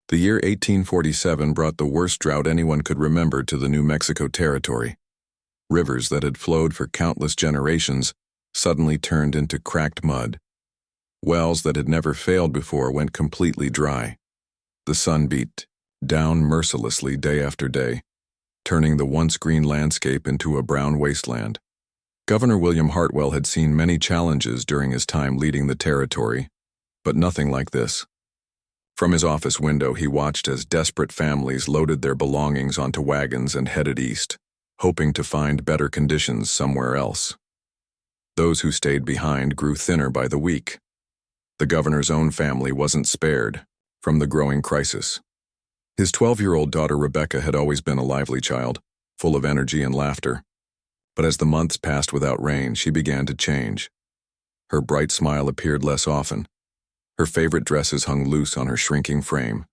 The year 1847 brought the worst drought anyone could remember to the New Mexico territory. Rivers that had flowed for countless generations suddenly turned into cracked mud. Wells that had never failed before went completely dry. The sun beat down mercilessly day after day, turning the once green landscape into a brown wasteland. Governor William Hartwell had seen many challenges during his time leading the territory, but nothing like this. From his office window, he watched as desperate families loaded their belongings onto wagons and headed east, hoping to find better conditions somewhere else. Those who stayed behind grew thinner by the week. The governor's own family wasn't spared from the growing crisis. His 12-year-old daughter Rebecca had always been a lively child, full of energy and laughter. But as the months passed without rain, she began to change. Her bright smile appeared less often. Her favorite dresses hung loose on her shrinking frame.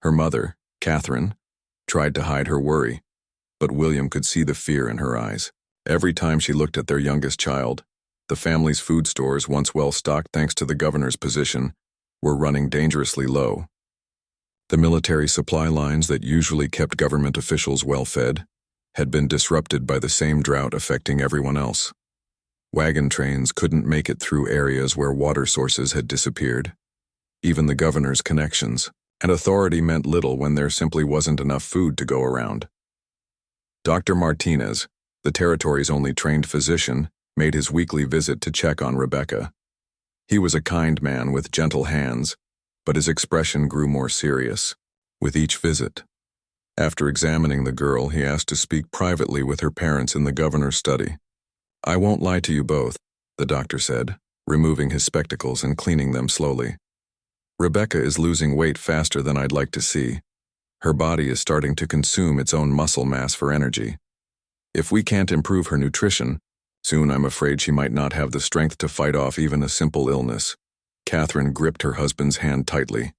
Her mother, Catherine, tried to hide her worry, but William could see the fear in her eyes. Every time she looked at their youngest child, the family's food stores, once well stocked thanks to the governor's position, were running dangerously low. The military supply lines that usually kept government officials well fed had been disrupted by the same drought affecting everyone else. Wagon trains couldn't make it through areas where water sources had disappeared. Even the governor's connections and authority meant little when there simply wasn't enough food to go around. Dr. Martinez, the territory's only trained physician, made his weekly visit to check on Rebecca. He was a kind man with gentle hands, but his expression grew more serious with each visit. After examining the girl, he asked to speak privately with her parents in the governor's study. "I won't lie to you both," the doctor said, removing his spectacles and cleaning them slowly. "Rebecca is losing weight faster than I'd like to see. Her body is starting to consume its own muscle mass for energy. If we can't improve her nutrition, soon I'm afraid she might not have the strength to fight off even a simple illness." Catherine gripped her husband's hand tightly.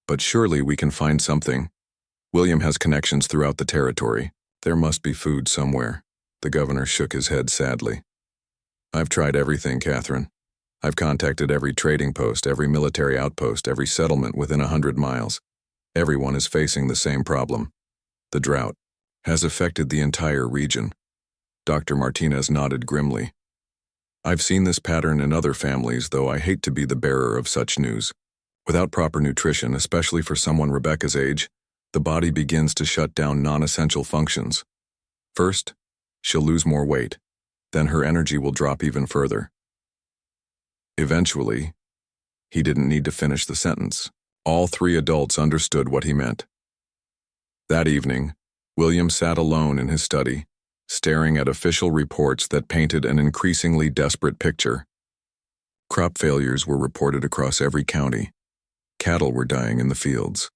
"But surely we can find something. William has connections throughout the territory. There must be food somewhere." The governor shook his head sadly. "I've tried everything, Catherine. I've contacted every trading post, every military outpost, every settlement within 100 miles. Everyone is facing the same problem. The drought has affected the entire region." Dr. Martinez nodded grimly. "I've seen this pattern in other families, though I hate to be the bearer of such news. Without proper nutrition, especially for someone Rebecca's age, the body begins to shut down non-essential functions. First, she'll lose more weight. Then her energy will drop even further." Eventually, he didn't need to finish the sentence. All three adults understood what he meant. That evening, William sat alone in his study, staring at official reports that painted an increasingly desperate picture. Crop failures were reported across every county. Cattle were dying in the fields.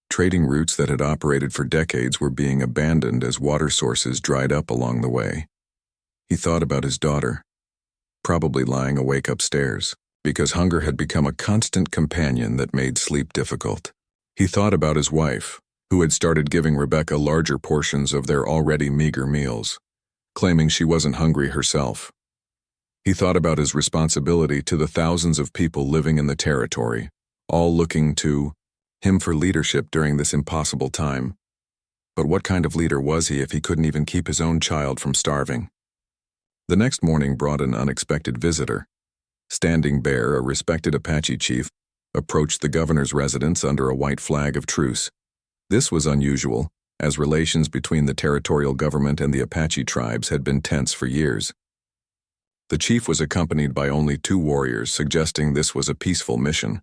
Trading routes that had operated for decades were being abandoned as water sources dried up along the way. He thought about his daughter, probably lying awake upstairs, because hunger had become a constant companion that made sleep difficult. He thought about his wife, who had started giving Rebecca larger portions of their already meager meals, claiming she wasn't hungry herself. He thought about his responsibility to the thousands of people living in the territory, all looking to him for leadership during this impossible time. But what kind of leader was he if he couldn't even keep his own child from starving? The next morning brought an unexpected visitor. Standing Bear, a respected Apache chief, approached the governor's residence under a white flag of truce. This was unusual, as relations between the territorial government and the Apache tribes had been tense for years. The chief was accompanied by only 2 warriors, suggesting this was a peaceful mission.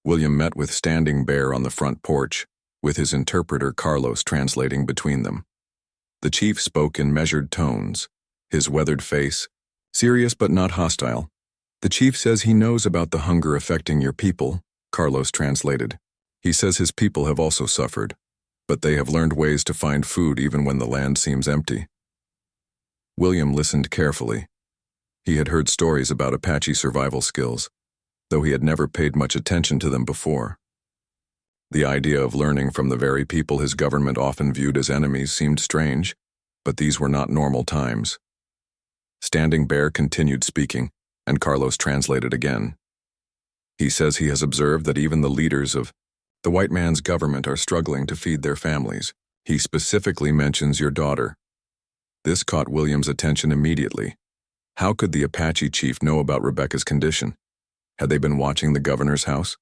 William met with Standing Bear on the front porch, with his interpreter Carlos translating between them. The chief spoke in measured tones, his weathered face serious but not hostile. "The chief says he knows about the hunger affecting your people," Carlos translated. "He says his people have also suffered, but they have learned ways to find food even when the land seems empty." William listened carefully. He had heard stories about Apache survival skills, though he had never paid much attention to them before. The idea of learning from the very people his government often viewed as enemies seemed strange, but these were not normal times. Standing Bear continued speaking, and Carlos translated again. "He says he has observed that even the leaders of The white man's government are struggling to feed their families. He specifically mentions your daughter. This caught William's attention immediately. How could the Apache chief know about Rebecca's condition? Had they been watching the governor's house?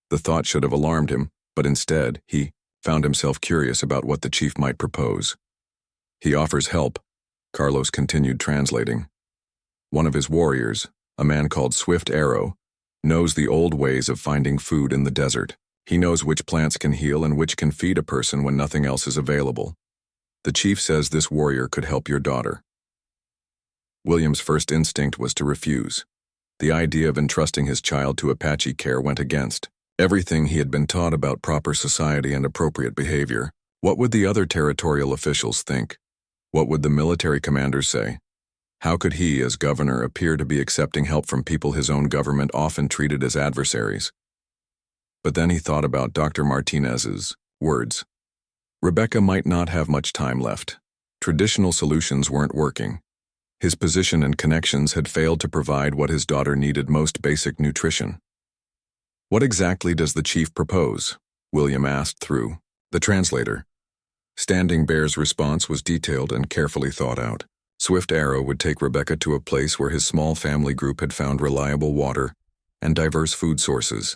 The thought should have alarmed him, but instead, he found himself curious about what the chief might propose. He offers help, Carlos continued translating. One of his warriors, a man called Swift Arrow, knows the old ways of finding food in the desert. He knows which plants can heal and which can feed a person when nothing else is available. The chief says this warrior could help your daughter. William's first instinct was to refuse. The idea of entrusting his child to Apache care went against everything he had been taught about proper society and appropriate behavior. What would the other territorial officials think? What would the military commanders say? How could he, as governor, appear to be accepting help from people his own government often treated as adversaries? But then he thought about Dr. Martinez's words. Rebecca might not have much time left. Traditional solutions weren't working. His position and connections had failed to provide what his daughter needed most: basic nutrition. What exactly does the chief propose? William asked through the translator. Standing Bear's response was detailed and carefully thought out. Swift Arrow would take Rebecca to a place where his small family group had found reliable water and diverse food sources.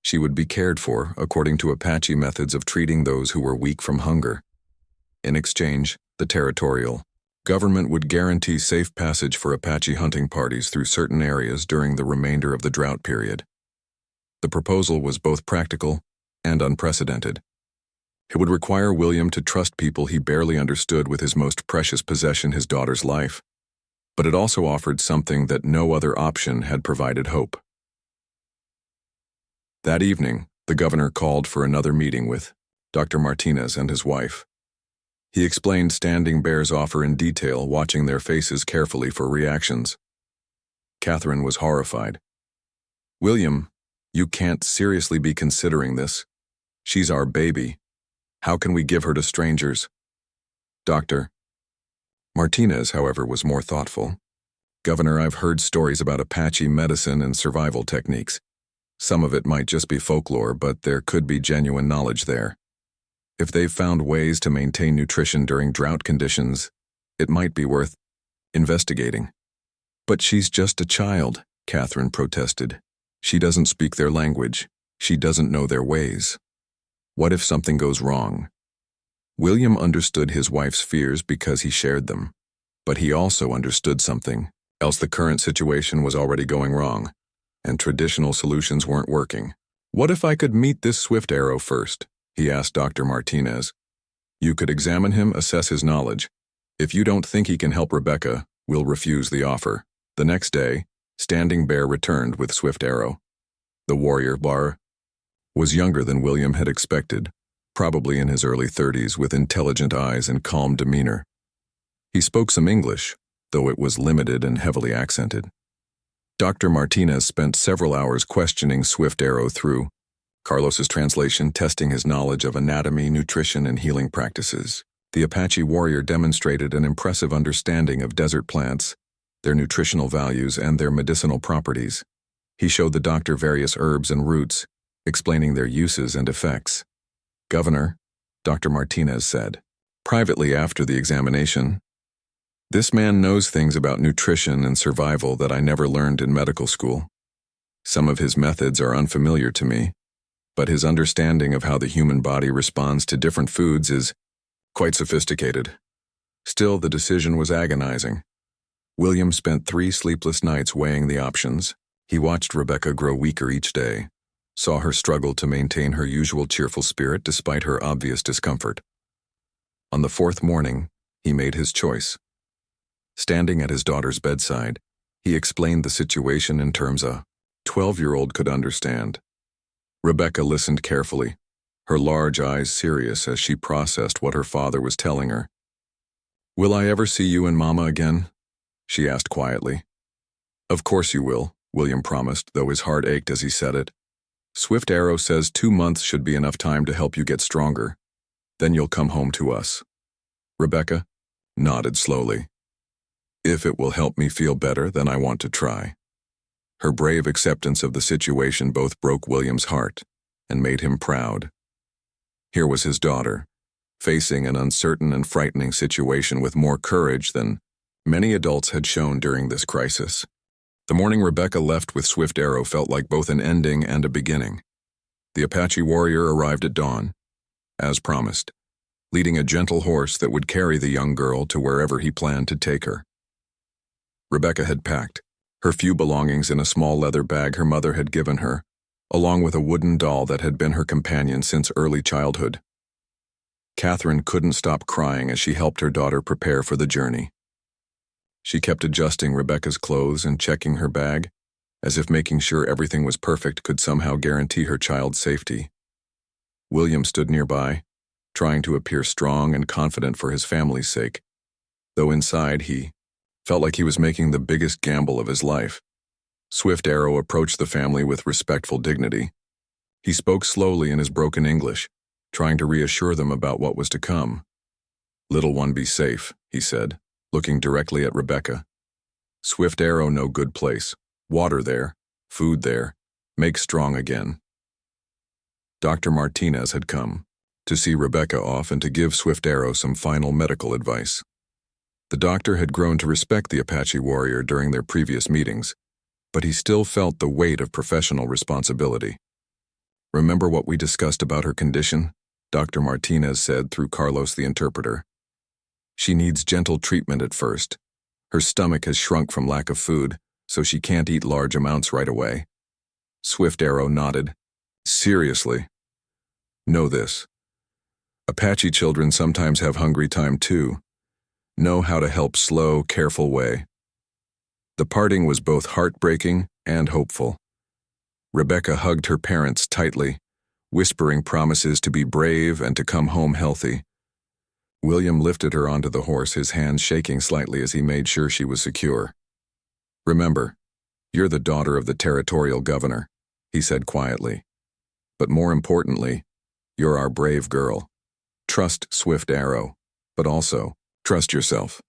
She would be cared for according to Apache methods of treating those who were weak from hunger. In exchange, the territorial government would guarantee safe passage for Apache hunting parties through certain areas during the remainder of the drought period. The proposal was both practical and unprecedented. It would require William to trust people he barely understood with his most precious possession, his daughter's life. But it also offered something that no other option had provided: hope. That evening, the governor called for another meeting with Dr. Martinez and his wife. He explained Standing Bear's offer in detail, watching their faces carefully for reactions. Catherine was horrified. William, you can't seriously be considering this. She's our baby. How can we give her to strangers? Doctor. Martinez, however, was more thoughtful. Governor, I've heard stories about Apache medicine and survival techniques. Some of it might just be folklore, but there could be genuine knowledge there. If they've found ways to maintain nutrition during drought conditions, it might be worth investigating. But she's just a child, Catherine protested. She doesn't speak their language. She doesn't know their ways. What if something goes wrong? William understood his wife's fears because he shared them. But he also understood something, else the current situation was already going wrong, and traditional solutions weren't working. What if I could meet this Swift Arrow first? He asked Dr. Martinez. You could examine him, assess his knowledge. If you don't think he can help Rebecca, we'll refuse the offer. The next day, Standing Bear returned with Swift Arrow. The warrior was younger than William had expected, probably in his early 30s, with intelligent eyes and calm demeanor. He spoke some English, though it was limited and heavily accented. Dr. Martinez spent several hours questioning Swift Arrow through Carlos's translation, testing his knowledge of anatomy, nutrition, and healing practices. The Apache warrior demonstrated an impressive understanding of desert plants, their nutritional values, and their medicinal properties. He showed the doctor various herbs and roots, explaining their uses and effects. Governor, Dr. Martinez said, privately after the examination, this man knows things about nutrition and survival that I never learned in medical school. Some of his methods are unfamiliar to me, but his understanding of how the human body responds to different foods is quite sophisticated. Still, the decision was agonizing. William spent 3 sleepless nights weighing the options. He watched Rebecca grow weaker each day, saw her struggle to maintain her usual cheerful spirit despite her obvious discomfort. On the 4th morning, he made his choice. Standing at his daughter's bedside, he explained the situation in terms a 12-year-old could understand. Rebecca listened carefully, her large eyes serious as she processed what her father was telling her. Will I ever see you and Mama again? She asked quietly. Of course you will, William promised, though his heart ached as he said it. Swift Arrow says 2 months should be enough time to help you get stronger. Then you'll come home to us. Rebecca nodded slowly. If it will help me feel better, then I want to try. Her brave acceptance of the situation both broke William's heart and made him proud. Here was his daughter, facing an uncertain and frightening situation with more courage than many adults had shown during this crisis. The morning Rebecca left with Swift Arrow felt like both an ending and a beginning. The Apache warrior arrived at dawn, as promised, leading a gentle horse that would carry the young girl to wherever he planned to take her. Rebecca had packed her few belongings in a small leather bag her mother had given her, along with a wooden doll that had been her companion since early childhood. Catherine couldn't stop crying as she helped her daughter prepare for the journey. She kept adjusting Rebecca's clothes and checking her bag, as if making sure everything was perfect could somehow guarantee her child's safety. William stood nearby, trying to appear strong and confident for his family's sake, though inside he felt like he was making the biggest gamble of his life. Swift Arrow approached the family with respectful dignity. He spoke slowly in his broken English, trying to reassure them about what was to come. "Little one, be safe," he said, looking directly at Rebecca. "Swift Arrow no good place. Water there, food there, make strong again." Dr. Martinez had come to see Rebecca off and to give Swift Arrow some final medical advice. The doctor had grown to respect the Apache warrior during their previous meetings, but he still felt the weight of professional responsibility. "Remember what we discussed about her condition?" Dr. Martinez said through Carlos the interpreter. "She needs gentle treatment at first. Her stomach has shrunk from lack of food, so she can't eat large amounts right away." Swift Arrow nodded. "Seriously? Know this. Apache children sometimes have hungry time too. Know how to help slow, careful way." The parting was both heartbreaking and hopeful. Rebecca hugged her parents tightly, whispering promises to be brave and to come home healthy. William lifted her onto the horse, his hands shaking slightly as he made sure she was secure. "Remember, you're the daughter of the territorial governor," he said quietly. "But more importantly, you're our brave girl. Trust Swift Arrow, but also trust yourself."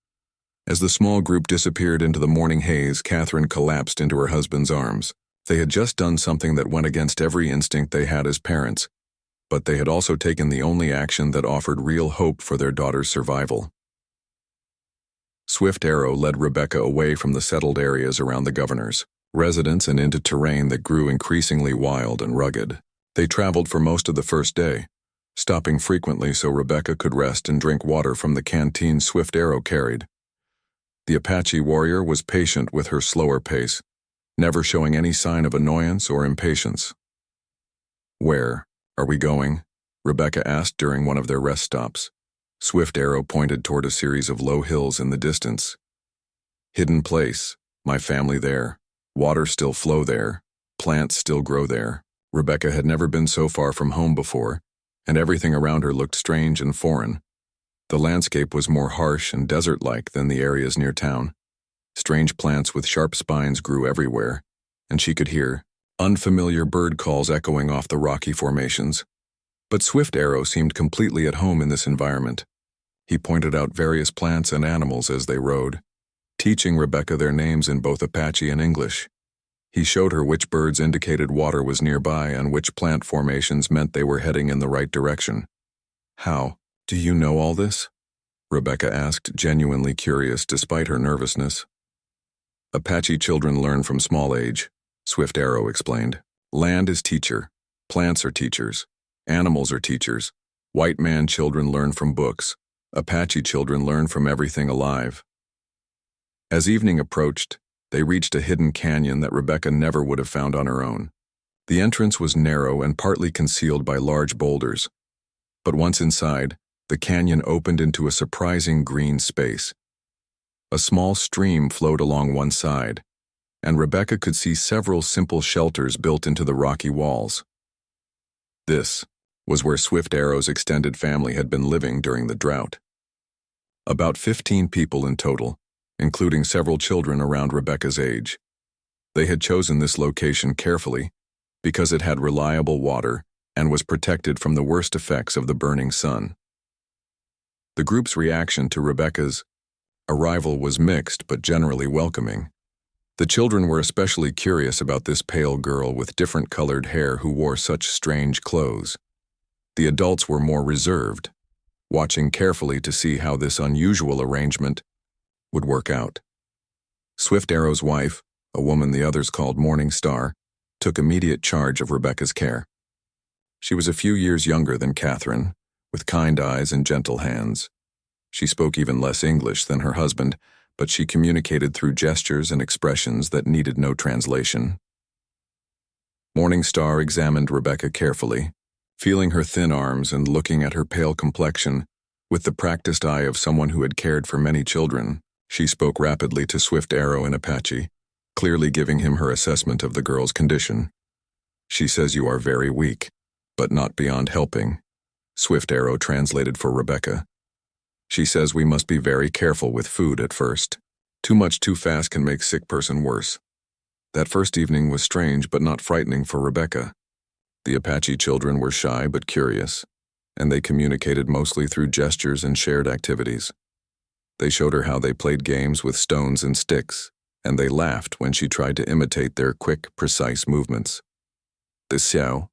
As the small group disappeared into the morning haze, Catherine collapsed into her husband's arms. They had just done something that went against every instinct they had as parents, but they had also taken the only action that offered real hope for their daughter's survival. Swift Arrow led Rebecca away from the settled areas around the governor's residence and into terrain that grew increasingly wild and rugged. They traveled for most of the first day, stopping frequently so Rebecca could rest and drink water from the canteen Swift Arrow carried. The Apache warrior was patient with her slower pace, never showing any sign of annoyance or impatience. "Where are we going?" Rebecca asked during one of their rest stops. Swift Arrow pointed toward a series of low hills in the distance. "Hidden place, my family there. Water still flow there. Plants still grow there." Rebecca had never been so far from home before, and everything around her looked strange and foreign. The landscape was more harsh and desert-like than the areas near town. Strange plants with sharp spines grew everywhere, and she could hear unfamiliar bird calls echoing off the rocky formations. But Swift Arrow seemed completely at home in this environment. He pointed out various plants and animals as they rode, teaching Rebecca their names in both Apache and English. He showed her which birds indicated water was nearby and which plant formations meant they were heading in the right direction. "How do you know all this?" Rebecca asked, genuinely curious despite her nervousness. "Apache children learn from small age," Swift Arrow explained. "Land is teacher, plants are teachers, animals are teachers. White man children learn from books. Apache children learn from everything alive." As evening approached, they reached a hidden canyon that Rebecca never would have found on her own. The entrance was narrow and partly concealed by large boulders, but once inside, the canyon opened into a surprising green space. A small stream flowed along one side, and Rebecca could see several simple shelters built into the rocky walls. This was where Swift Arrow's extended family had been living during the drought. About 15 people in total, including several children around Rebecca's age. They had chosen this location carefully because it had reliable water and was protected from the worst effects of the burning sun. The group's reaction to Rebecca's arrival was mixed but generally welcoming. The children were especially curious about this pale girl with different colored hair who wore such strange clothes. The adults were more reserved, watching carefully to see how this unusual arrangement would work out. Swift Arrow's wife, a woman the others called Morning Star, took immediate charge of Rebecca's care. She was a few years younger than Catherine, with kind eyes and gentle hands. She spoke even less English than her husband, but she communicated through gestures and expressions that needed no translation. Morning Star examined Rebecca carefully, feeling her thin arms and looking at her pale complexion. With the practiced eye of someone who had cared for many children, she spoke rapidly to Swift Arrow in Apache, clearly giving him her assessment of the girl's condition. "She says you are very weak, but not beyond helping," Swift Arrow translated for Rebecca. "She says we must be very careful with food at first. Too much too fast can make sick person worse." That first evening was strange but not frightening for Rebecca. The Apache children were shy but curious, and they communicated mostly through gestures and shared activities. They showed her how they played games with stones and sticks, and they laughed when she tried to imitate their quick, precise movements. The Xiao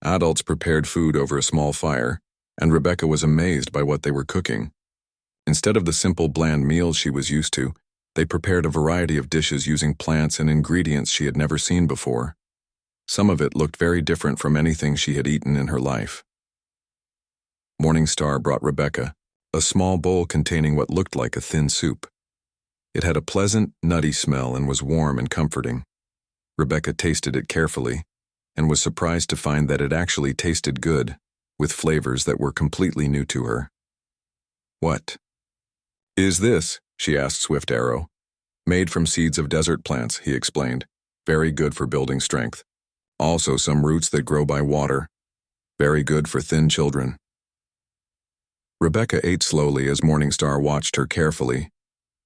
adults prepared food over a small fire, and Rebecca was amazed by what they were cooking. Instead of the simple, bland meals she was used to, they prepared a variety of dishes using plants and ingredients she had never seen before. Some of it looked very different from anything she had eaten in her life. Morning Star brought Rebecca a small bowl containing what looked like a thin soup. It had a pleasant, nutty smell and was warm and comforting. Rebecca tasted it carefully and was surprised to find that it actually tasted good, with flavors that were completely new to her. "What is this?" she asked Swift Arrow. "Made from seeds of desert plants," he explained. "Very good for building strength. Also some roots that grow by water. Very good for thin children." Rebecca ate slowly as Morning Star watched her carefully.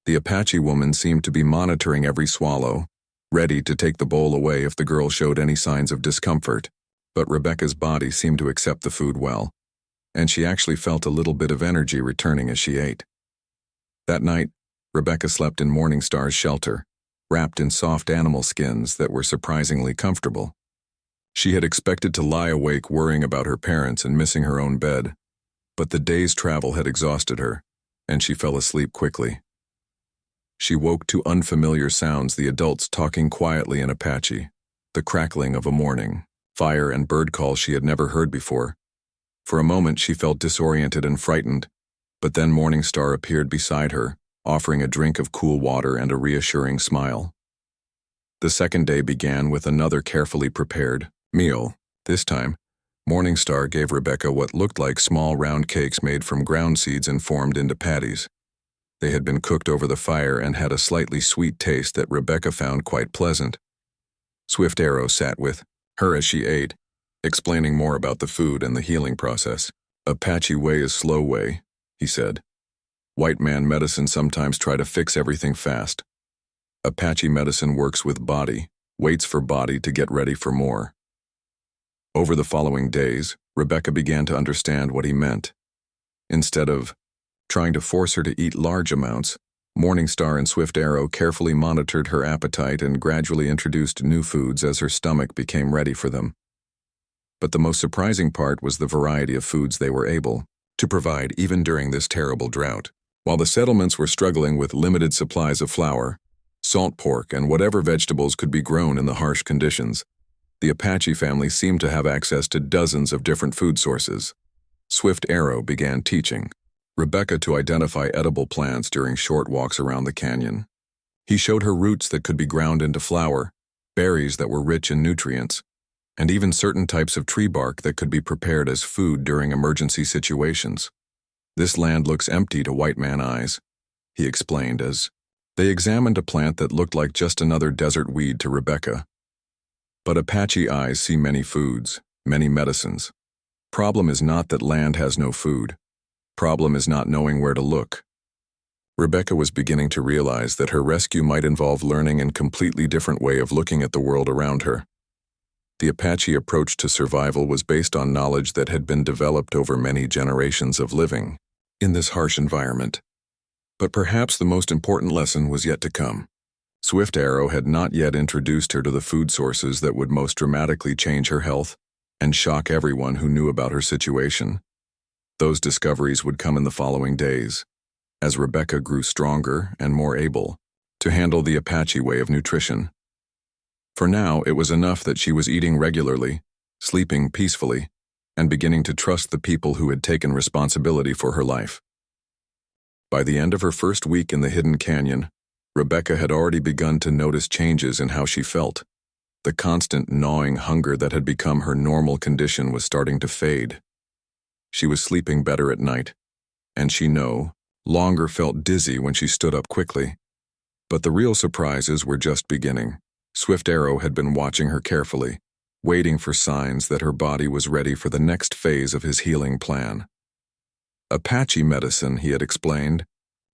The Apache woman seemed to be monitoring every swallow, ready to take the bowl away if the girl showed any signs of discomfort, but Rebecca's body seemed to accept the food well, and she actually felt a little bit of energy returning as she ate. That night, Rebecca slept in Morning Star's shelter, wrapped in soft animal skins that were surprisingly comfortable. She had expected to lie awake worrying about her parents and missing her own bed, but the day's travel had exhausted her, and she fell asleep quickly. She woke to unfamiliar sounds, the adults talking quietly in Apache, the crackling of a morning, fire and bird calls she had never heard before. For a moment she felt disoriented and frightened, but then Morning Star appeared beside her, offering a drink of cool water and a reassuring smile. The second day began with another carefully prepared meal. This time, Morning Star gave Rebecca what looked like small round cakes made from ground seeds and formed into patties. They had been cooked over the fire and had a slightly sweet taste that Rebecca found quite pleasant. Swift Arrow sat with her as she ate, explaining more about the food and the healing process. "Apache way is slow way," he said. "White man medicine sometimes try to fix everything fast. Apache medicine works with body, waits for body to get ready for more." Over the following days, Rebecca began to understand what he meant. Instead of trying to force her to eat large amounts, Morning Star and Swift Arrow carefully monitored her appetite and gradually introduced new foods as her stomach became ready for them. But the most surprising part was the variety of foods they were able to provide even during this terrible drought. While the settlements were struggling with limited supplies of flour, salt pork, and whatever vegetables could be grown in the harsh conditions, the Apache family seemed to have access to dozens of different food sources. Swift Arrow began teaching Rebecca to identify edible plants during short walks around the canyon. He showed her roots that could be ground into flour, berries that were rich in nutrients, and even certain types of tree bark that could be prepared as food during emergency situations. "This land looks empty to white man eyes," he explained as they examined a plant that looked like just another desert weed to Rebecca. "But Apache eyes see many foods, many medicines. Problem is not that land has no food. Problem is not knowing where to look." Rebecca was beginning to realize that her rescue might involve learning a completely different way of looking at the world around her. The Apache approach to survival was based on knowledge that had been developed over many generations of living in this harsh environment. But perhaps the most important lesson was yet to come. Swift Arrow had not yet introduced her to the food sources that would most dramatically change her health and shock everyone who knew about her situation. Those discoveries would come in the following days, as Rebecca grew stronger and more able to handle the Apache way of nutrition. For now, it was enough that she was eating regularly, sleeping peacefully, and beginning to trust the people who had taken responsibility for her life. By the end of her first week in the hidden canyon, Rebecca had already begun to notice changes in how she felt. The constant gnawing hunger that had become her normal condition was starting to fade. She was sleeping better at night, and she no longer felt dizzy when she stood up quickly. But the real surprises were just beginning. Swift Arrow had been watching her carefully, waiting for signs that her body was ready for the next phase of his healing plan. Apache medicine, he had explained,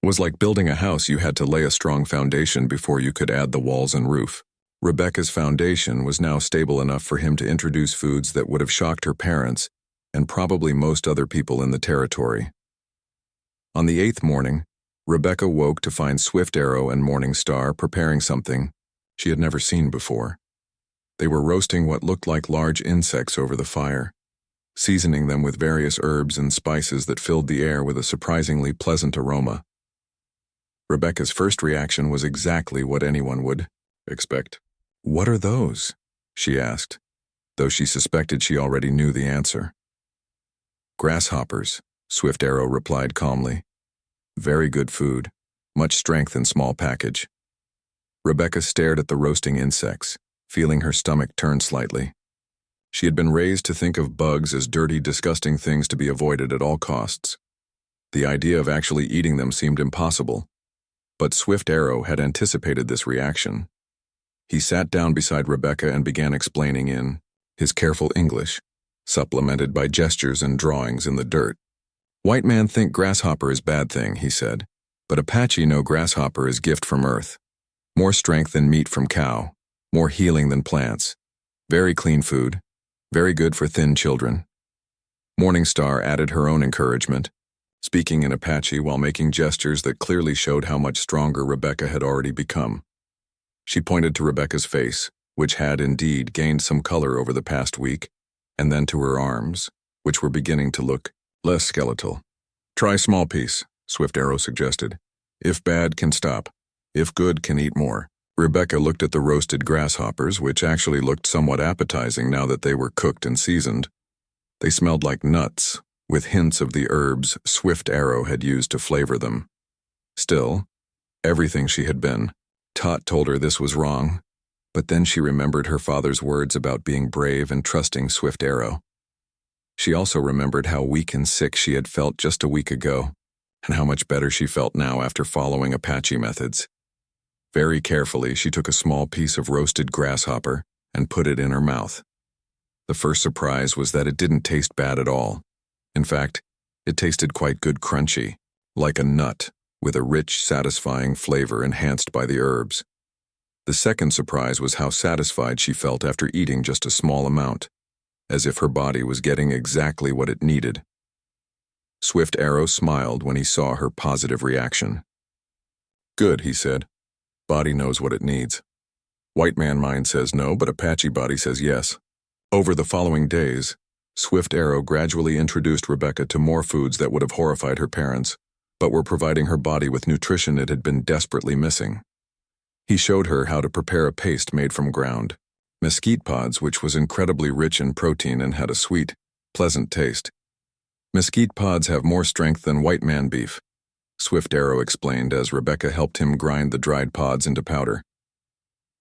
was like building a house. You had to lay a strong foundation before you could add the walls and roof. Rebecca's foundation was now stable enough for him to introduce foods that would have shocked her parents and probably most other people in the territory. On the 8th morning, Rebecca woke to find Swift Arrow and Morning Star preparing something she had never seen before. They were roasting what looked like large insects over the fire, seasoning them with various herbs and spices that filled the air with a surprisingly pleasant aroma. Rebecca's first reaction was exactly what anyone would expect. "What are those?" she asked, though she suspected she already knew the answer. "Grasshoppers," Swift Arrow replied calmly. "Very good food, much strength in small package." Rebecca stared at the roasting insects, feeling her stomach turn slightly. She had been raised to think of bugs as dirty, disgusting things to be avoided at all costs. The idea of actually eating them seemed impossible, but Swift Arrow had anticipated this reaction. He sat down beside Rebecca and began explaining in his careful English, supplemented by gestures and drawings in the dirt. "White man think grasshopper is bad thing," he said, "but Apache know grasshopper is gift from earth. More strength than meat from cow, more healing than plants. Very clean food, very good for thin children." Morning Star added her own encouragement, speaking in Apache while making gestures that clearly showed how much stronger Rebecca had already become. She pointed to Rebecca's face, which had indeed gained some color over the past week, and then to her arms, which were beginning to look less skeletal. "Try small piece," Swift Arrow suggested. "If bad, can stop. If good, can eat more." Rebecca looked at the roasted grasshoppers, which actually looked somewhat appetizing now that they were cooked and seasoned. They smelled like nuts, with hints of the herbs Swift Arrow had used to flavor them. Still, everything she had been taught told her this was wrong, but then she remembered her father's words about being brave and trusting Swift Arrow. She also remembered how weak and sick she had felt just a week ago, and how much better she felt now after following Apache methods. Very carefully, she took a small piece of roasted grasshopper and put it in her mouth. The first surprise was that it didn't taste bad at all. In fact, it tasted quite good, crunchy, like a nut, with a rich, satisfying flavor enhanced by the herbs. The second surprise was how satisfied she felt after eating just a small amount, as if her body was getting exactly what it needed. Swift Arrow smiled when he saw her positive reaction. "Good," he said. "Body knows what it needs. White man mind says no, but Apache body says yes." Over the following days, Swift Arrow gradually introduced Rebecca to more foods that would have horrified her parents, but were providing her body with nutrition it had been desperately missing. He showed her how to prepare a paste made from ground mesquite pods, which was incredibly rich in protein and had a sweet, pleasant taste. "Mesquite pods have more strength than white man beef," Swift Arrow explained as Rebecca helped him grind the dried pods into powder.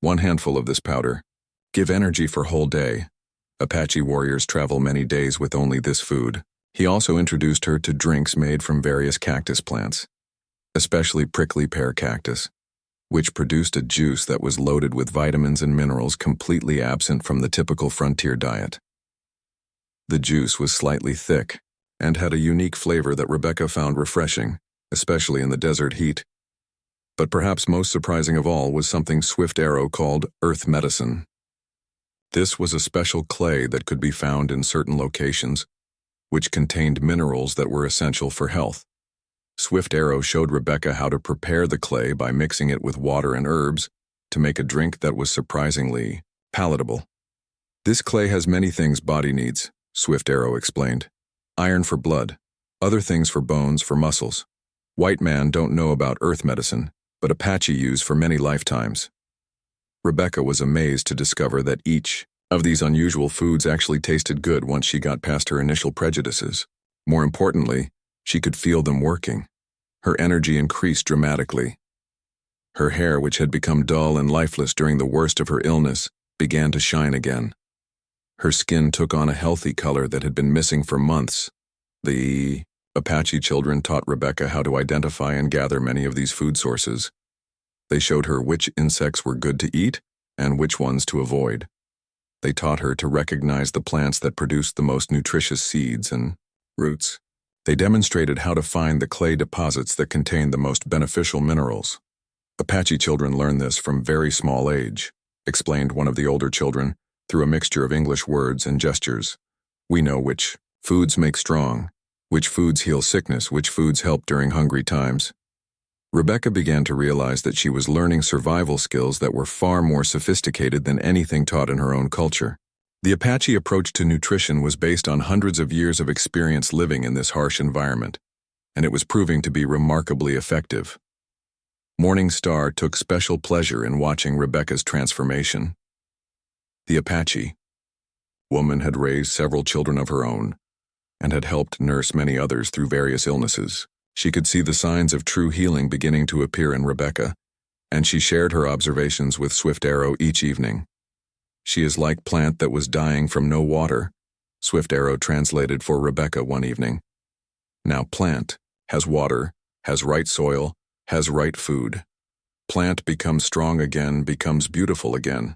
"1 handful of this powder. Give energy for whole day. Apache warriors travel many days with only this food." He also introduced her to drinks made from various cactus plants, especially prickly pear cactus, which produced a juice that was loaded with vitamins and minerals completely absent from the typical frontier diet. The juice was slightly thick and had a unique flavor that Rebecca found refreshing, especially in the desert heat. But perhaps most surprising of all was something Swift Arrow called earth medicine. This was a special clay that could be found in certain locations, which contained minerals that were essential for health. Swift Arrow showed Rebecca how to prepare the clay by mixing it with water and herbs, to make a drink that was surprisingly palatable. This clay has many things body needs, Swift Arrow explained. Iron for blood, other things for bones, for muscles. White man don't know about earth medicine, but Apache use for many lifetimes. Rebecca was amazed to discover that each of these unusual foods actually tasted good once she got past her initial prejudices. More importantly, she could feel them working. Her energy increased dramatically. Her hair, which had become dull and lifeless during the worst of her illness, began to shine again. Her skin took on a healthy color that had been missing for months. The Apache children taught Rebecca how to identify and gather many of these food sources. They showed her which insects were good to eat and which ones to avoid. They taught her to recognize the plants that produced the most nutritious seeds and roots. They demonstrated how to find the clay deposits that contained the most beneficial minerals. Apache children learn this from very small age, explained one of the older children, through a mixture of English words and gestures. We know which foods make strong, which foods heal sickness, which foods help during hungry times. Rebecca began to realize that she was learning survival skills that were far more sophisticated than anything taught in her own culture. The Apache approach to nutrition was based on hundreds of years of experience living in this harsh environment, and it was proving to be remarkably effective. Morning Star took special pleasure in watching Rebecca's transformation. The Apache woman had raised several children of her own and had helped nurse many others through various illnesses. She could see the signs of true healing beginning to appear in Rebecca, and she shared her observations with Swift Arrow each evening. She is like plant that was dying from no water, Swift Arrow translated for Rebecca one evening. Now plant has water, has right soil, has right food. Plant becomes strong again, becomes beautiful again.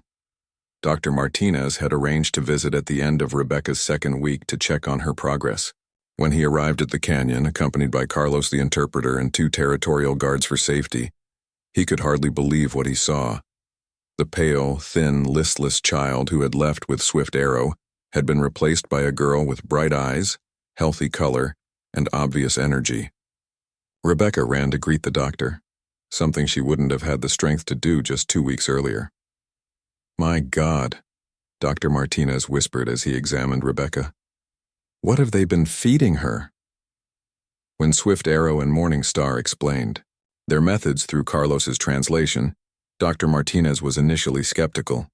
Dr. Martinez had arranged to visit at the end of Rebecca's second week to check on her progress. When he arrived at the canyon, accompanied by Carlos the interpreter and 2 territorial guards for safety, he could hardly believe what he saw. The pale, thin, listless child who had left with Swift Arrow had been replaced by a girl with bright eyes, healthy color, and obvious energy. Rebecca ran to greet the doctor, something she wouldn't have had the strength to do just 2 weeks earlier. "My God," Dr. Martinez whispered as he examined Rebecca. "What have they been feeding her?" When Swift Arrow and Morning Star explained their methods through Carlos's translation, Dr. Martinez was initially skeptical.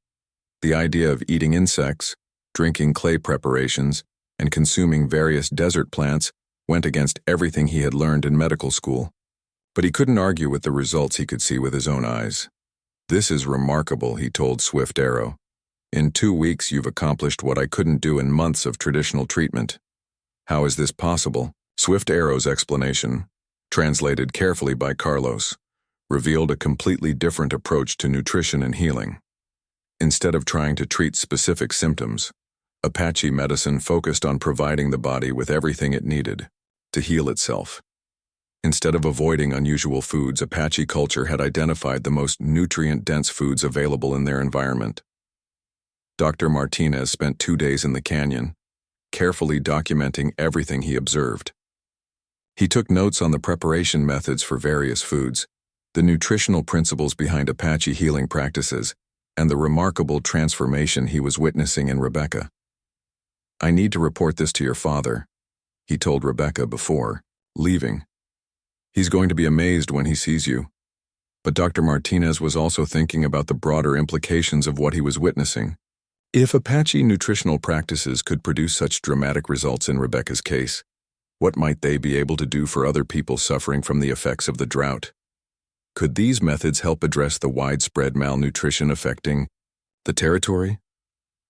The idea of eating insects, drinking clay preparations, and consuming various desert plants went against everything he had learned in medical school. But he couldn't argue with the results he could see with his own eyes. "This is remarkable," he told Swift Arrow. "In 2 weeks you've accomplished what I couldn't do in months of traditional treatment. How is this possible?" Swift Arrow's explanation, translated carefully by Carlos, revealed a completely different approach to nutrition and healing. Instead of trying to treat specific symptoms, Apache medicine focused on providing the body with everything it needed to heal itself. Instead of avoiding unusual foods, Apache culture had identified the most nutrient-dense foods available in their environment. Dr. Martinez spent 2 days in the canyon, carefully documenting everything he observed. He took notes on the preparation methods for various foods, the nutritional principles behind Apache healing practices, and the remarkable transformation he was witnessing in Rebecca. "I need to report this to your father," he told Rebecca before leaving. "He's going to be amazed when he sees you." But Dr. Martinez was also thinking about the broader implications of what he was witnessing. If Apache nutritional practices could produce such dramatic results in Rebecca's case, what might they be able to do for other people suffering from the effects of the drought? Could these methods help address the widespread malnutrition affecting the territory?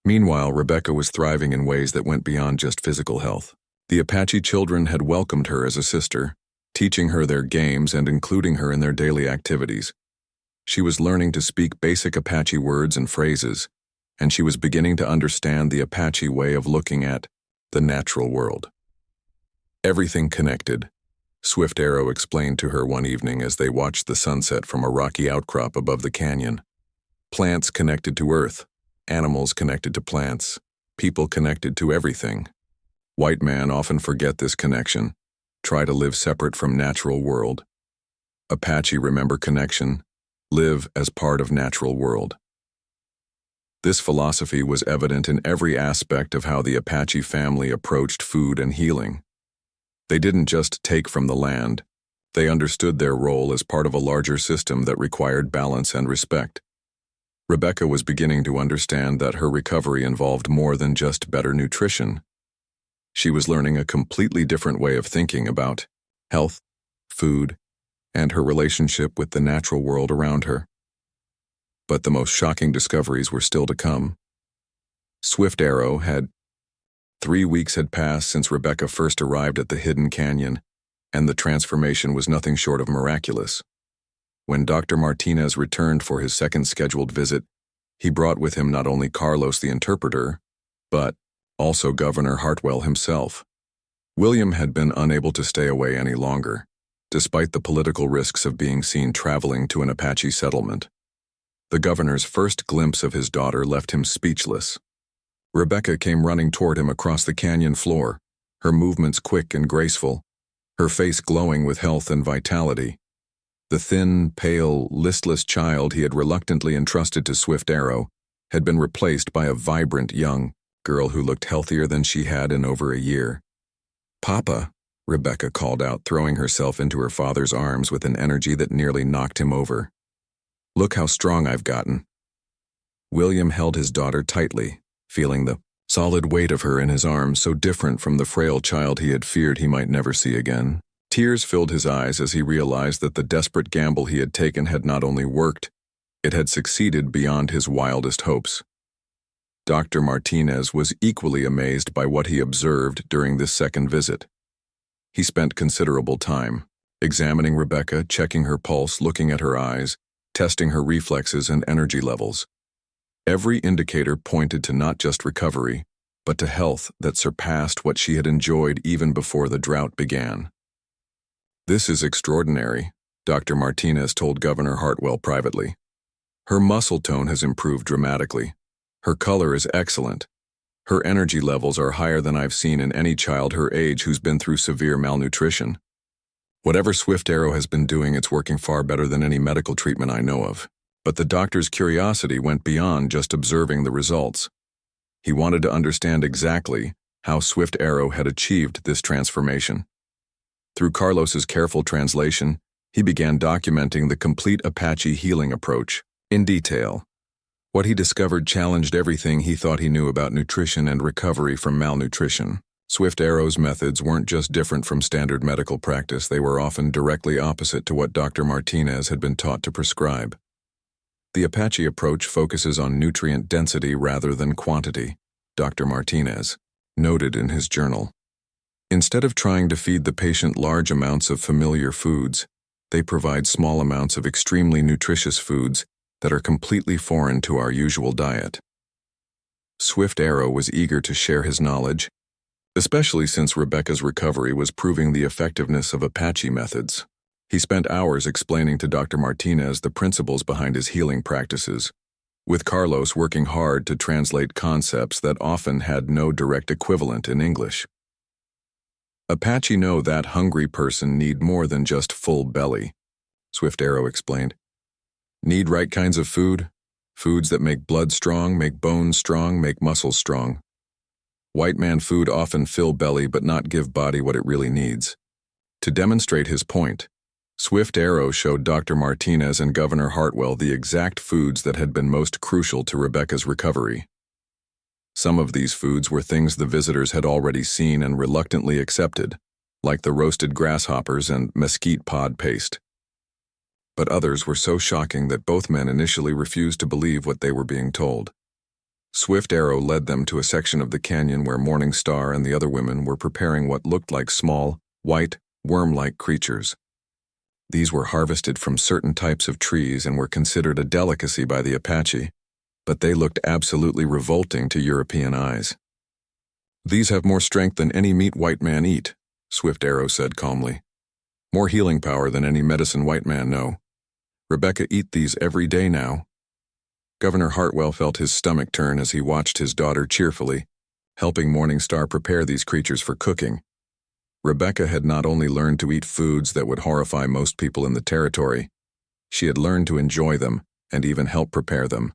Meanwhile, Rebecca was thriving in ways that went beyond just physical health. The Apache children had welcomed her as a sister, teaching her their games and including her in their daily activities. She was learning to speak basic Apache words and phrases, and she was beginning to understand the Apache way of looking at the natural world. "Everything connected," Swift Arrow explained to her one evening as they watched the sunset from a rocky outcrop above the canyon. "Plants connected to earth, animals connected to plants, people connected to everything. White man often forget this connection, try to live separate from natural world. Apache remember connection, live as part of natural world. This philosophy was evident in every aspect of how the Apache family approached food and healing. They didn't just take from the land, they understood their role as part of a larger system that required balance and respect. Rebecca was beginning to understand that her recovery involved more than just better nutrition. She was learning a completely different way of thinking about health, food, and her relationship with the natural world around her. But the most shocking discoveries were still to come. Swift Arrow had 3 weeks had passed since Rebecca first arrived at the hidden canyon, and the transformation was nothing short of miraculous. When Dr. Martinez returned for his second scheduled visit, he brought with him not only Carlos the interpreter, but also Governor Hartwell himself. William had been unable to stay away any longer, despite the political risks of being seen traveling to an Apache settlement. The governor's first glimpse of his daughter left him speechless. Rebecca came running toward him across the canyon floor, her movements quick and graceful, her face glowing with health and vitality. The thin, pale, listless child he had reluctantly entrusted to Swift Arrow had been replaced by a vibrant young girl who looked healthier than she had in over a year. "Papa," Rebecca called out, throwing herself into her father's arms with an energy that nearly knocked him over. "Look how strong I've gotten." William held his daughter tightly, feeling the solid weight of her in his arms, so different from the frail child he had feared he might never see again. Tears filled his eyes as he realized that the desperate gamble he had taken had not only worked, it had succeeded beyond his wildest hopes. Dr. Martinez was equally amazed by what he observed during this second visit. He spent considerable time examining Rebecca, checking her pulse, looking at her eyes, testing her reflexes and energy levels. Every indicator pointed to not just recovery, but to health that surpassed what she had enjoyed even before the drought began. "This is extraordinary," Dr. Martinez told Governor Hartwell privately. "Her muscle tone has improved dramatically. Her color is excellent. Her energy levels are higher than I've seen in any child her age who's been through severe malnutrition. Whatever Swift Arrow has been doing, it's working far better than any medical treatment I know of." But the doctor's curiosity went beyond just observing the results. He wanted to understand exactly how Swift Arrow had achieved this transformation. Through Carlos's careful translation, he began documenting the complete Apache healing approach in detail. What he discovered challenged everything he thought he knew about nutrition and recovery from malnutrition. Swift Arrow's methods weren't just different from standard medical practice, they were often directly opposite to what Dr. Martinez had been taught to prescribe. The Apache approach focuses on nutrient density rather than quantity, Dr. Martinez noted in his journal. Instead of trying to feed the patient large amounts of familiar foods, they provide small amounts of extremely nutritious foods that are completely foreign to our usual diet. Swift Arrow was eager to share his knowledge, especially since Rebecca's recovery was proving the effectiveness of Apache methods. He spent hours explaining to Dr. Martinez the principles behind his healing practices, with Carlos working hard to translate concepts that often had no direct equivalent in English. "Apache know that hungry person need more than just full belly," Swift Arrow explained. "Need right kinds of food, foods that make blood strong, make bones strong, make muscles strong. White man food often fill belly but not give body what it really needs." To demonstrate his point, Swift Arrow showed Dr. Martinez and Governor Hartwell the exact foods that had been most crucial to Rebecca's recovery. Some of these foods were things the visitors had already seen and reluctantly accepted, like the roasted grasshoppers and mesquite pod paste. But others were so shocking that both men initially refused to believe what they were being told. Swift Arrow led them to a section of the canyon where Morning Star and the other women were preparing what looked like small, white, worm-like creatures. These were harvested from certain types of trees and were considered a delicacy by the Apache, but they looked absolutely revolting to European eyes. "These have more strength than any meat white man eat," Swift Arrow said calmly. "More healing power than any medicine white man know. Rebecca eat these every day now." Governor Hartwell felt his stomach turn as he watched his daughter cheerfully, helping Morning Star prepare these creatures for cooking. Rebecca had not only learned to eat foods that would horrify most people in the territory, She had learned to enjoy them and even help prepare them.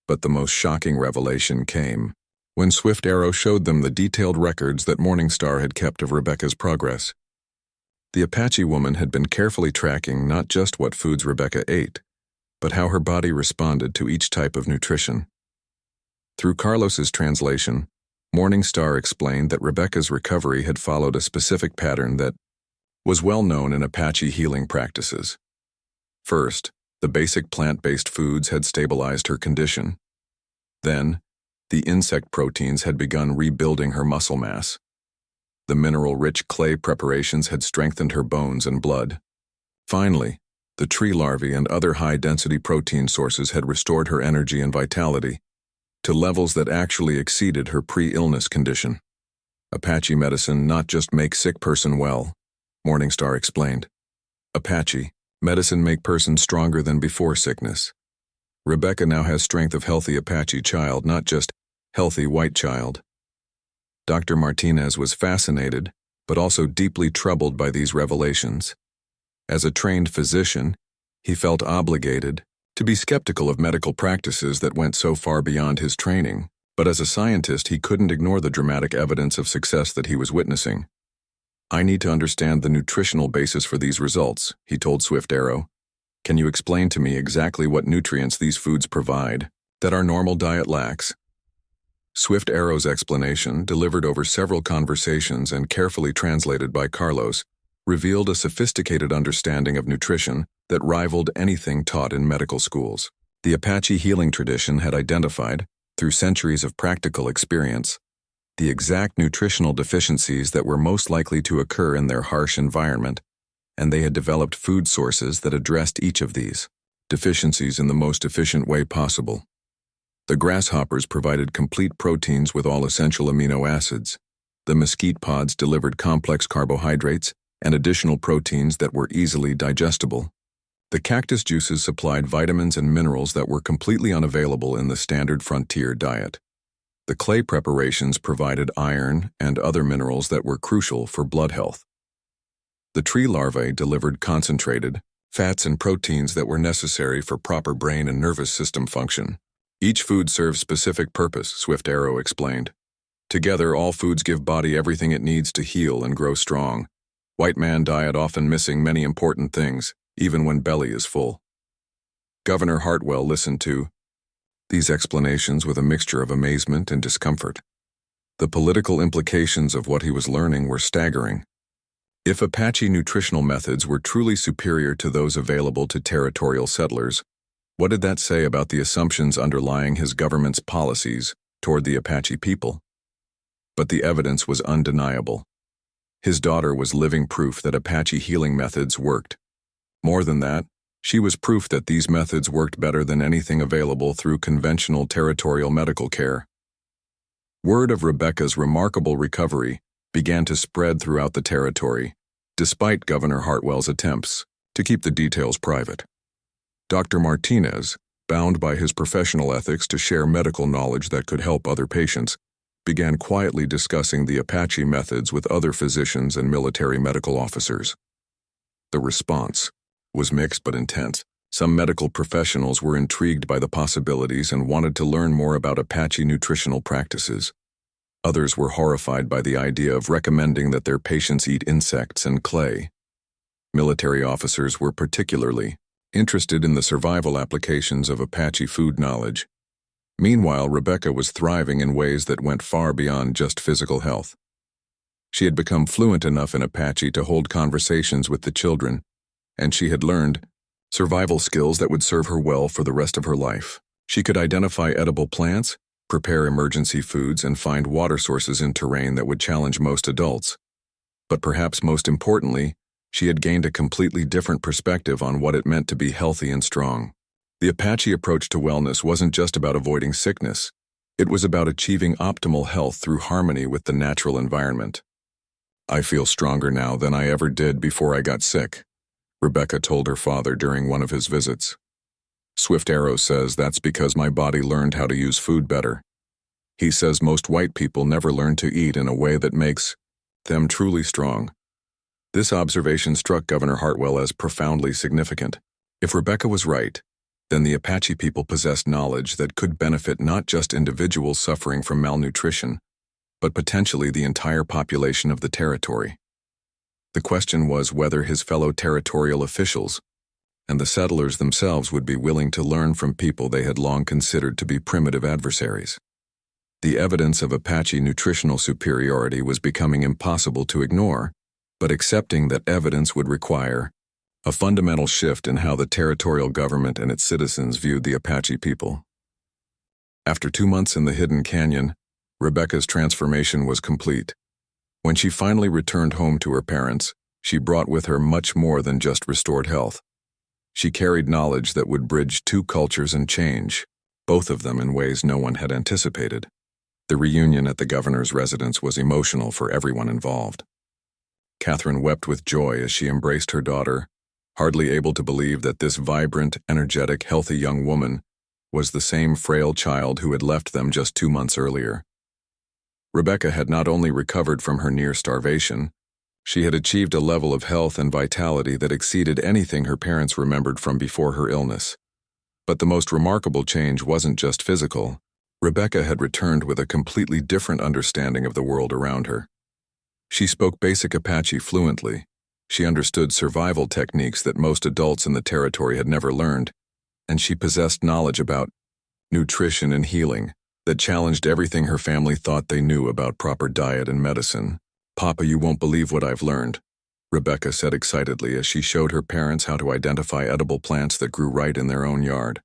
But the most shocking revelation came when Swift Arrow showed them the detailed records that Morningstar had kept of Rebecca's progress. The Apache woman had been carefully tracking not just what foods Rebecca ate, but how her body responded to each type of nutrition. Through Carlos's translation, Morningstar explained that Rebecca's recovery had followed a specific pattern that was well known in Apache healing practices. First, the basic plant-based foods had stabilized her condition. Then, the insect proteins had begun rebuilding her muscle mass. The mineral-rich clay preparations had strengthened her bones and blood. Finally, the tree larvae and other high-density protein sources had restored her energy and vitality to levels that actually exceeded her pre-illness condition. Apache medicine not just make sick person well, Morningstar explained. Apache medicine make person stronger than before sickness. Rebecca now has strength of healthy Apache child, not just healthy white child. Dr. Martinez was fascinated, but also deeply troubled by these revelations. As a trained physician, he felt obligated to be skeptical of medical practices that went so far beyond his training, but as a scientist he couldn't ignore the dramatic evidence of success that he was witnessing. "I need to understand the nutritional basis for these results," he told Swift Arrow. "Can you explain to me exactly what nutrients these foods provide that our normal diet lacks?" Swift Arrow's explanation, delivered over several conversations and carefully translated by Carlos, revealed a sophisticated understanding of nutrition that rivaled anything taught in medical schools. The Apache healing tradition had identified, through centuries of practical experience, the exact nutritional deficiencies that were most likely to occur in their harsh environment, and they had developed food sources that addressed each of these deficiencies in the most efficient way possible. The grasshoppers provided complete proteins with all essential amino acids. The mesquite pods delivered complex carbohydrates and additional proteins that were easily digestible. The cactus juices supplied vitamins and minerals that were completely unavailable in the standard frontier diet. The clay preparations provided iron and other minerals that were crucial for blood health. The tree larvae delivered concentrated fats and proteins that were necessary for proper brain and nervous system function. Each food serves specific purpose, Swift Arrow explained. Together, all foods give body everything it needs to heal and grow strong. White man diet often missing many important things, even when belly is full. Governor Hartwell listened to these explanations with a mixture of amazement and discomfort. The political implications of what he was learning were staggering. If Apache nutritional methods were truly superior to those available to territorial settlers, what did that say about the assumptions underlying his government's policies toward the Apache people? But the evidence was undeniable. His daughter was living proof that Apache healing methods worked. More than that, she was proof that these methods worked better than anything available through conventional territorial medical care. Word of Rebecca's remarkable recovery began to spread throughout the territory, despite Governor Hartwell's attempts to keep the details private. Dr. Martinez, bound by his professional ethics to share medical knowledge that could help other patients, began quietly discussing the Apache methods with other physicians and military medical officers. The response was mixed but intense. Some medical professionals were intrigued by the possibilities and wanted to learn more about Apache nutritional practices. Others were horrified by the idea of recommending that their patients eat insects and clay. Military officers were particularly interested in the survival applications of Apache food knowledge. Meanwhile, Rebecca was thriving in ways that went far beyond just physical health. She had become fluent enough in Apache to hold conversations with the children, and she had learned survival skills that would serve her well for the rest of her life. She could identify edible plants, prepare emergency foods, and find water sources in terrain that would challenge most adults. But perhaps most importantly, she had gained a completely different perspective on what it meant to be healthy and strong. The Apache approach to wellness wasn't just about avoiding sickness. It was about achieving optimal health through harmony with the natural environment. "I feel stronger now than I ever did before I got sick," Rebecca told her father during one of his visits. "Swift Arrow says that's because my body learned how to use food better. He says most white people never learn to eat in a way that makes them truly strong." This observation struck Governor Hartwell as profoundly significant. If Rebecca was right, then the Apache people possessed knowledge that could benefit not just individuals suffering from malnutrition, but potentially the entire population of the territory. The question was whether his fellow territorial officials and the settlers themselves would be willing to learn from people they had long considered to be primitive adversaries. The evidence of Apache nutritional superiority was becoming impossible to ignore, but accepting that evidence would require a fundamental shift in how the territorial government and its citizens viewed the Apache people. After 2 months in the hidden canyon, Rebecca's transformation was complete. When she finally returned home to her parents, she brought with her much more than just restored health. She carried knowledge that would bridge 2 cultures and change, both of them in ways no one had anticipated. The reunion at the governor's residence was emotional for everyone involved. Catherine wept with joy as she embraced her daughter, hardly able to believe that this vibrant, energetic, healthy young woman was the same frail child who had left them just 2 months earlier. Rebecca had not only recovered from her near starvation, she had achieved a level of health and vitality that exceeded anything her parents remembered from before her illness. But the most remarkable change wasn't just physical. Rebecca had returned with a completely different understanding of the world around her. She spoke basic Apache fluently. She understood survival techniques that most adults in the territory had never learned, and she possessed knowledge about nutrition and healing that challenged everything her family thought they knew about proper diet and medicine. "Papa, you won't believe what I've learned," Rebecca said excitedly as she showed her parents how to identify edible plants that grew right in their own yard.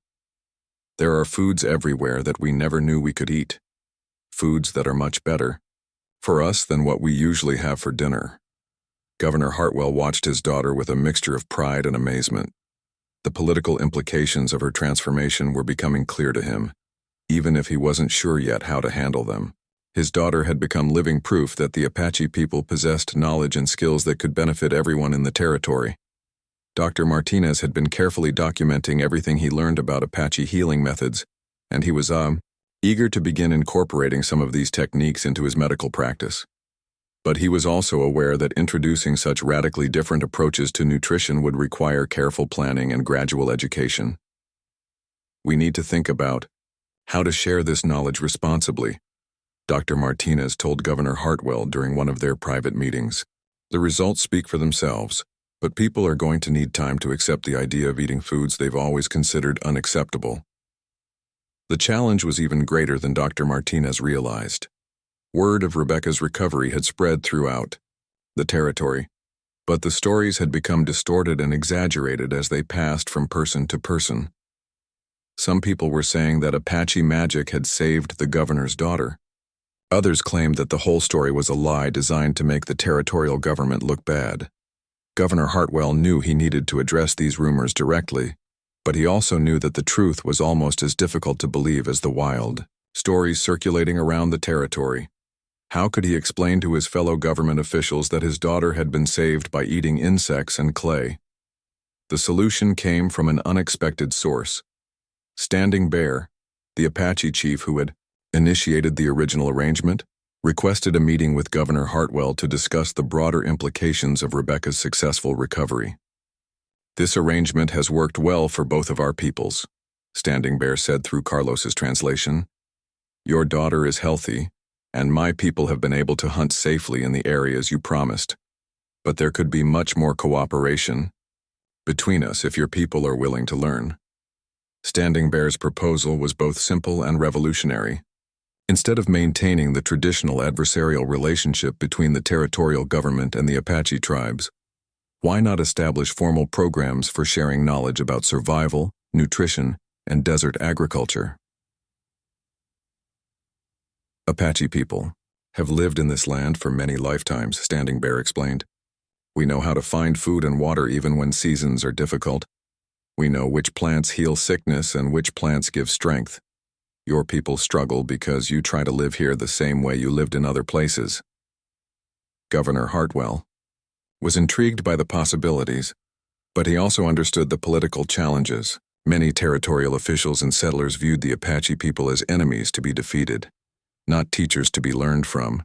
"There are foods everywhere that we never knew we could eat. Foods that are much better for us than what we usually have for dinner." Governor Hartwell watched his daughter with a mixture of pride and amazement. The political implications of her transformation were becoming clear to him, even if he wasn't sure yet how to handle them. His daughter had become living proof that the Apache people possessed knowledge and skills that could benefit everyone in the territory. Dr. Martinez had been carefully documenting everything he learned about Apache healing methods, and he was eager to begin incorporating some of these techniques into his medical practice. But he was also aware that introducing such radically different approaches to nutrition would require careful planning and gradual education. "We need to think about how to share this knowledge responsibly," Dr. Martinez told Governor Hartwell during one of their private meetings. "The results speak for themselves, but people are going to need time to accept the idea of eating foods they've always considered unacceptable." The challenge was even greater than Dr. Martinez realized. Word of Rebecca's recovery had spread throughout the territory, but the stories had become distorted and exaggerated as they passed from person to person. Some people were saying that Apache magic had saved the governor's daughter. Others claimed that the whole story was a lie designed to make the territorial government look bad. Governor Hartwell knew he needed to address these rumors directly, but he also knew that the truth was almost as difficult to believe as the wild stories circulating around the territory. How could he explain to his fellow government officials that his daughter had been saved by eating insects and clay? The solution came from an unexpected source. Standing Bear, the Apache chief who had initiated the original arrangement, requested a meeting with Governor Hartwell to discuss the broader implications of Rebecca's successful recovery. "This arrangement has worked well for both of our peoples," Standing Bear said through Carlos's translation. "Your daughter is healthy, and my people have been able to hunt safely in the areas you promised. But there could be much more cooperation between us if your people are willing to learn." Standing Bear's proposal was both simple and revolutionary. Instead of maintaining the traditional adversarial relationship between the territorial government and the Apache tribes, why not establish formal programs for sharing knowledge about survival, nutrition, and desert agriculture? "Apache people have lived in this land for many lifetimes," Standing Bear explained. "We know how to find food and water even when seasons are difficult. We know which plants heal sickness and which plants give strength. Your people struggle because you try to live here the same way you lived in other places." Governor Hartwell was intrigued by the possibilities, but he also understood the political challenges. Many territorial officials and settlers viewed the Apache people as enemies to be defeated, not teachers to be learned from.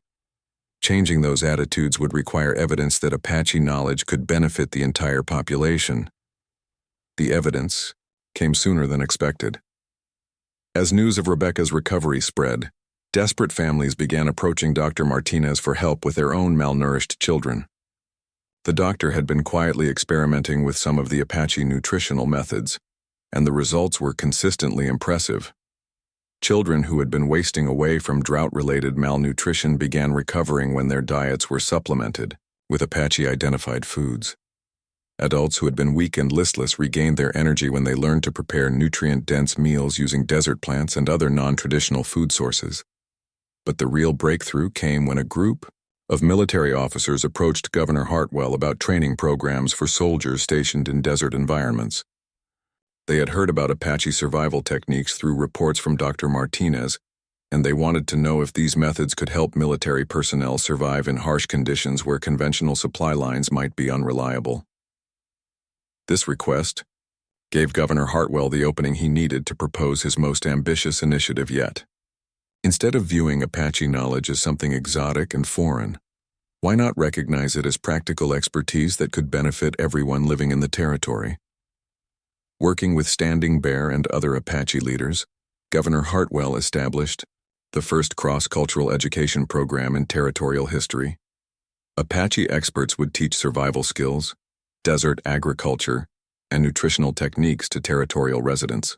Changing those attitudes would require evidence that Apache knowledge could benefit the entire population. The evidence came sooner than expected. As news of Rebecca's recovery spread, desperate families began approaching Dr. Martinez for help with their own malnourished children. The doctor had been quietly experimenting with some of the Apache nutritional methods, and the results were consistently impressive. Children who had been wasting away from drought-related malnutrition began recovering when their diets were supplemented with Apache-identified foods. Adults who had been weak and listless regained their energy when they learned to prepare nutrient-dense meals using desert plants and other non-traditional food sources. But the real breakthrough came when a group of military officers approached Governor Hartwell about training programs for soldiers stationed in desert environments. They had heard about Apache survival techniques through reports from Dr. Martinez, and they wanted to know if these methods could help military personnel survive in harsh conditions where conventional supply lines might be unreliable. This request gave Governor Hartwell the opening he needed to propose his most ambitious initiative yet. Instead of viewing Apache knowledge as something exotic and foreign, why not recognize it as practical expertise that could benefit everyone living in the territory? Working with Standing Bear and other Apache leaders, Governor Hartwell established the first cross-cultural education program in territorial history. Apache experts would teach survival skills, desert agriculture, and nutritional techniques to territorial residents.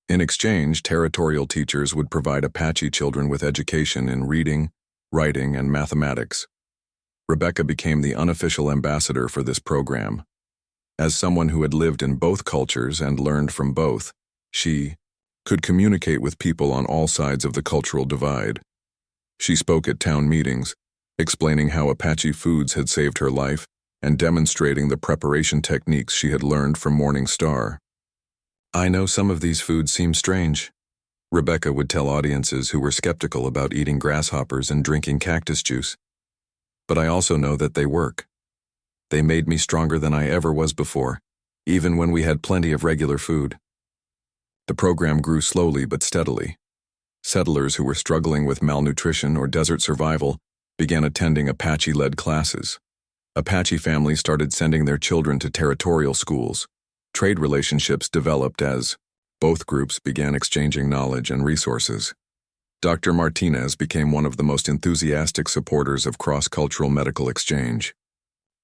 In exchange, territorial teachers would provide Apache children with education in reading, writing, and mathematics. Rebecca became the unofficial ambassador for this program. As someone who had lived in both cultures and learned from both, she could communicate with people on all sides of the cultural divide. She spoke at town meetings, explaining how Apache foods had saved her life and demonstrating the preparation techniques she had learned from Morning Star. "I know some of these foods seem strange," Rebecca would tell audiences who were skeptical about eating grasshoppers and drinking cactus juice. "But I also know that they work. They made me stronger than I ever was before, even when we had plenty of regular food." The program grew slowly but steadily. Settlers who were struggling with malnutrition or desert survival began attending Apache-led classes. Apache families started sending their children to territorial schools. Trade relationships developed as both groups began exchanging knowledge and resources. Dr. Martinez became one of the most enthusiastic supporters of cross-cultural medical exchange.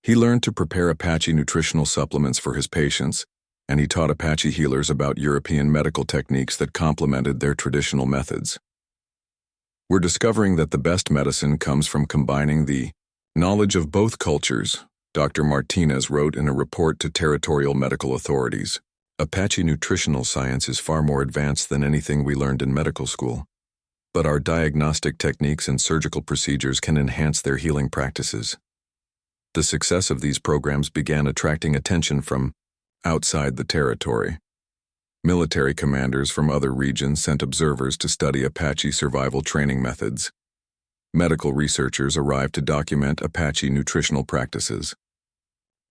He learned to prepare Apache nutritional supplements for his patients, and he taught Apache healers about European medical techniques that complemented their traditional methods. "We're discovering that the best medicine comes from combining the knowledge of both cultures," Dr. Martinez wrote in a report to territorial medical authorities. "Apache nutritional science is far more advanced than anything we learned in medical school. But our diagnostic techniques and surgical procedures can enhance their healing practices." The success of these programs began attracting attention from outside the territory. Military commanders from other regions sent observers to study Apache survival training methods. Medical researchers arrived to document Apache nutritional practices.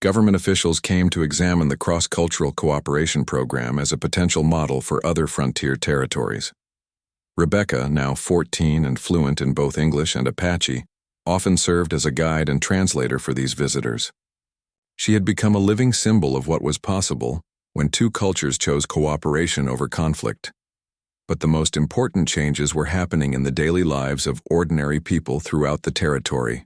Government officials came to examine the cross-cultural cooperation program as a potential model for other frontier territories. Rebecca, now 14 and fluent in both English and Apache, often served as a guide and translator for these visitors. She had become a living symbol of what was possible when two cultures chose cooperation over conflict. But the most important changes were happening in the daily lives of ordinary people throughout the territory.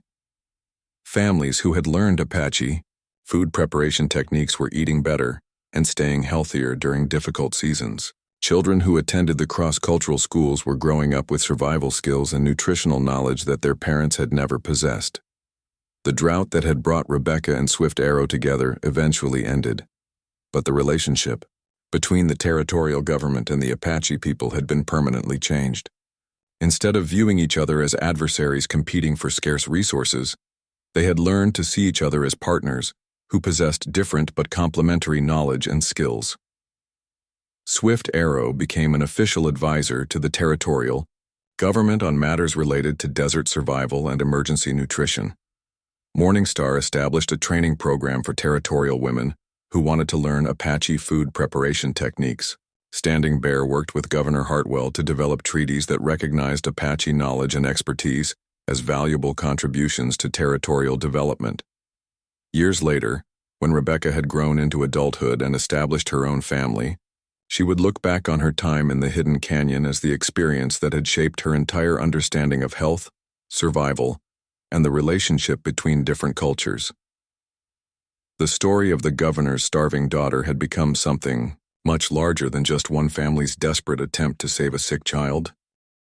Families who had learned Apache food preparation techniques were eating better and staying healthier during difficult seasons. Children who attended the cross-cultural schools were growing up with survival skills and nutritional knowledge that their parents had never possessed. The drought that had brought Rebecca and Swift Arrow together eventually ended, but the relationship between the territorial government and the Apache people had been permanently changed. Instead of viewing each other as adversaries competing for scarce resources, they had learned to see each other as partners who possessed different but complementary knowledge and skills. Swift Arrow became an official advisor to the territorial government on matters related to desert survival and emergency nutrition. Morning Star established a training program for territorial women who wanted to learn Apache food preparation techniques. Standing Bear worked with Governor Hartwell to develop treaties that recognized Apache knowledge and expertise as valuable contributions to territorial development. Years later, When Rebecca had grown into adulthood and established her own family, she would look back on her time in the hidden canyon as the experience that had shaped her entire understanding of health, survival, and the relationship between different cultures. The story of the governor's starving daughter had become something much larger than just one family's desperate attempt to save a sick child.